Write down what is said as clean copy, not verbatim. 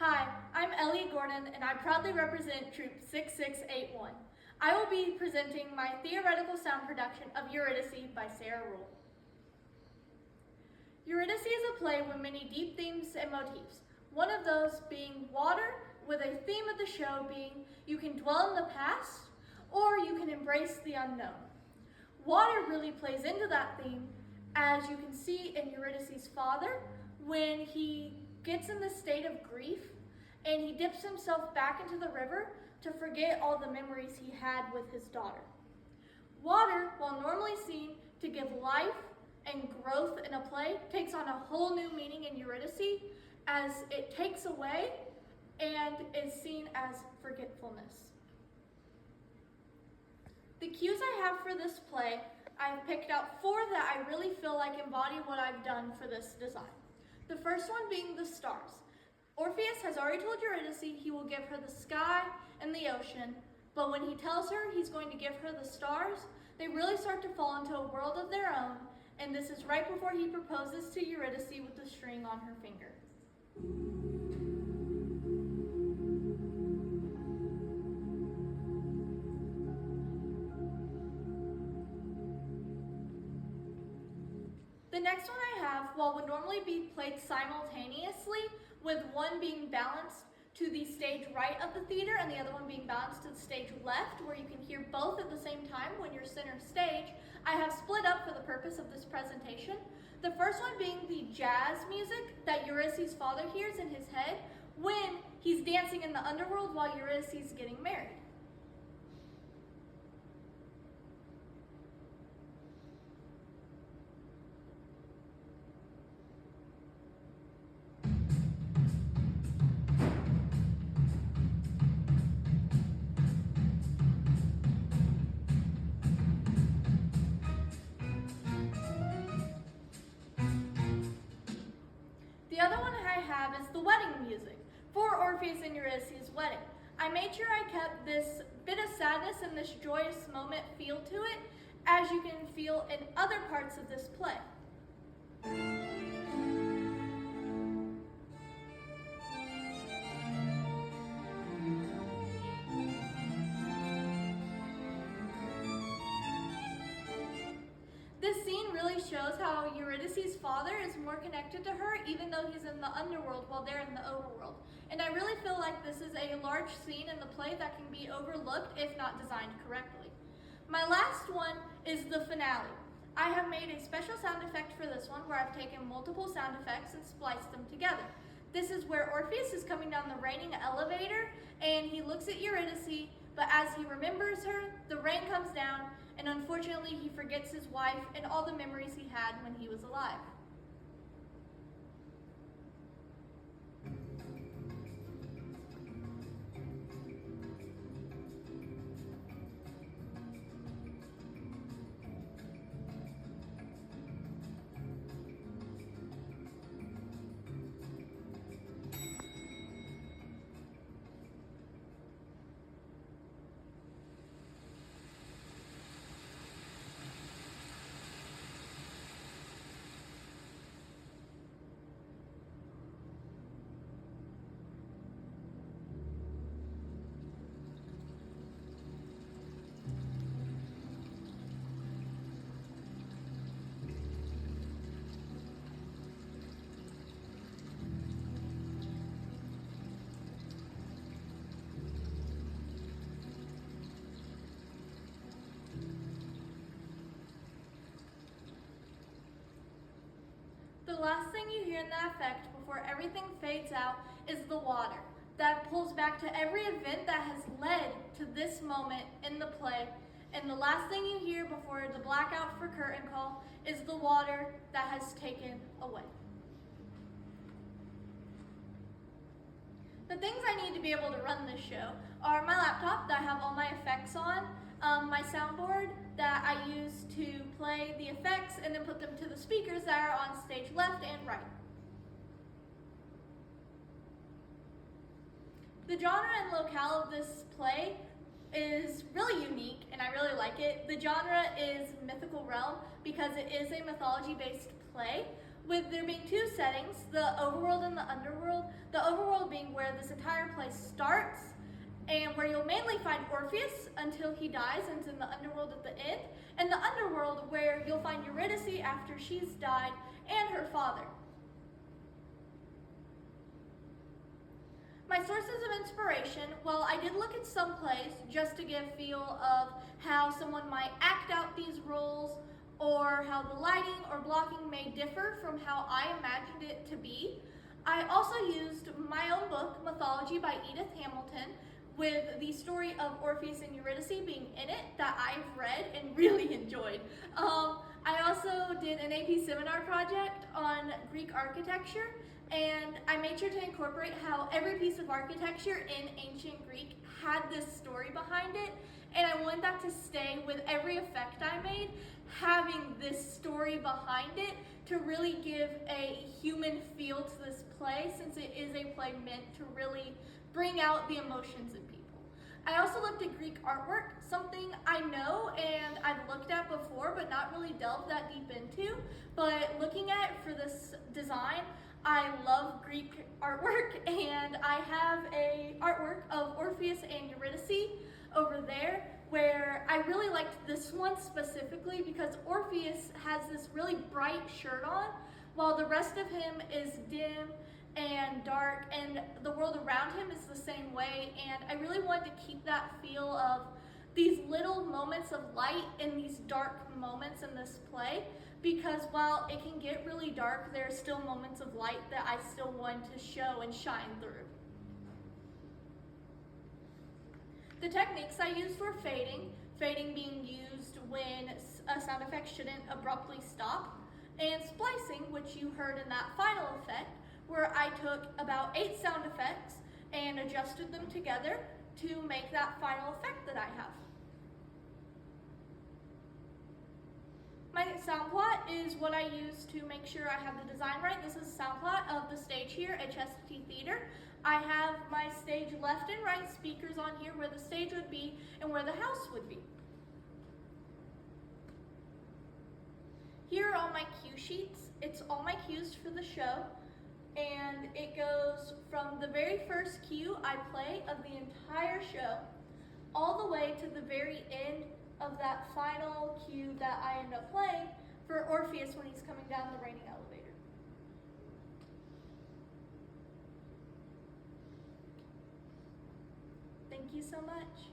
Hi, I'm Ellie Gordon and I proudly represent Troop 6681. I will be presenting my theoretical sound production of Eurydice by Sarah Rule. Eurydice is a play with many deep themes and motifs, one of those being water, with a theme of the show being you can dwell in the past or you can embrace the unknown. Water really plays into that theme, as you can see in Eurydice's father when he gets in this state of grief and he dips himself back into the river to forget all the memories he had with his daughter. Water, while normally seen to give life and growth in a play, takes on a whole new meaning in Eurydice as it takes away and is seen as forgetfulness. The cues I have for this play, I've picked out 4 that I really feel like embody what I've done for this design. The first one being the stars. Orpheus has already told Eurydice he will give her the sky and the ocean, but when he tells her he's going to give her the stars, they really start to fall into a world of their own, and this is right before he proposes to Eurydice with the string on her finger. The next one I have, while would normally be played simultaneously, with one being balanced to the stage right of the theater and the other one being balanced to the stage left, where you can hear both at the same time when you're center stage, I have split up for the purpose of this presentation. The first one being the jazz music that Eurydice's father hears in his head when he's dancing in the underworld while Eurydice is getting married. The other one I have is the wedding music for Orpheus and Eurydice's wedding. I made sure I kept this bit of sadness and this joyous moment feel to it, as you can feel in other parts of this play. This scene really shows how Eurydice's father is more connected to her even though he's in the underworld while they're in the overworld. And I really feel like this is a large scene in the play that can be overlooked if not designed correctly. My last one is the finale. I have made a special sound effect for this one where I've taken multiple sound effects and spliced them together. This is where Orpheus is coming down the raining elevator and he looks at Eurydice, but as he remembers her, the rain comes down and unfortunately he forgets his wife and all the memories he had when he was alive. The last thing you hear in that effect before everything fades out is the water that pulls back to every event that has led to this moment in the play. And the last thing you hear before the blackout for curtain call is the water that has taken away. The things I need to be able to run this show are my laptop that I have all my effects on, my soundboard that I use to play the effects and then put them to the speakers that are on stage left and right. The genre and locale of this play is really unique and I really like it. The genre is mythical realm because it is a mythology-based play with there being two settings, the overworld and the underworld. The overworld being being where this entire place starts, and where you'll mainly find Orpheus until he dies and is in the underworld at the end, and the underworld where you'll find Eurydice after she's died and her father. My sources of inspiration, well, I did look at some plays just to get a feel of how someone might act out these roles or how the lighting or blocking may differ from how I imagined it to be. I also used my own book, Mythology by Edith Hamilton, with the story of Orpheus and Eurydice being in it that I've read and really enjoyed. I also did an AP seminar project on Greek architecture, and I made sure to incorporate how every piece of architecture in ancient Greek had this story behind it, and I wanted that to stay with every effect I made, having this story behind it to really give a human feel to this play, since it is a play meant to really bring out the emotions in people. I also looked at Greek artwork, something I know and I've looked at before but not really delved that deep into, but looking at it for this design, I love Greek artwork, and I have a artwork of Orpheus and Eurydice over there, where I really liked this one specifically because Orpheus has this really bright shirt on while the rest of him is dim and dark, and the world around him is the same way, and I really wanted to keep that feel of these little moments of light in these dark moments in this play, because while it can get really dark, there are still moments of light that I still want to show and shine through. The techniques I used were fading being used when a sound effect shouldn't abruptly stop, and splicing, which you heard in that final effect, where I took about 8 sound effects and adjusted them together to make that final effect that I have. My sound plot is what I use to make sure I have the design right. This is a sound plot of the stage here at Chestatee Theater. I have my stage left and right speakers on here where the stage would be and where the house would be. Here are all my cue sheets. It's all my cues for the show, and it goes from the very first cue I play of the entire show all the way to the very end of that final cue that I end up playing for Orpheus when he's coming down the raining elevator. Thank you so much.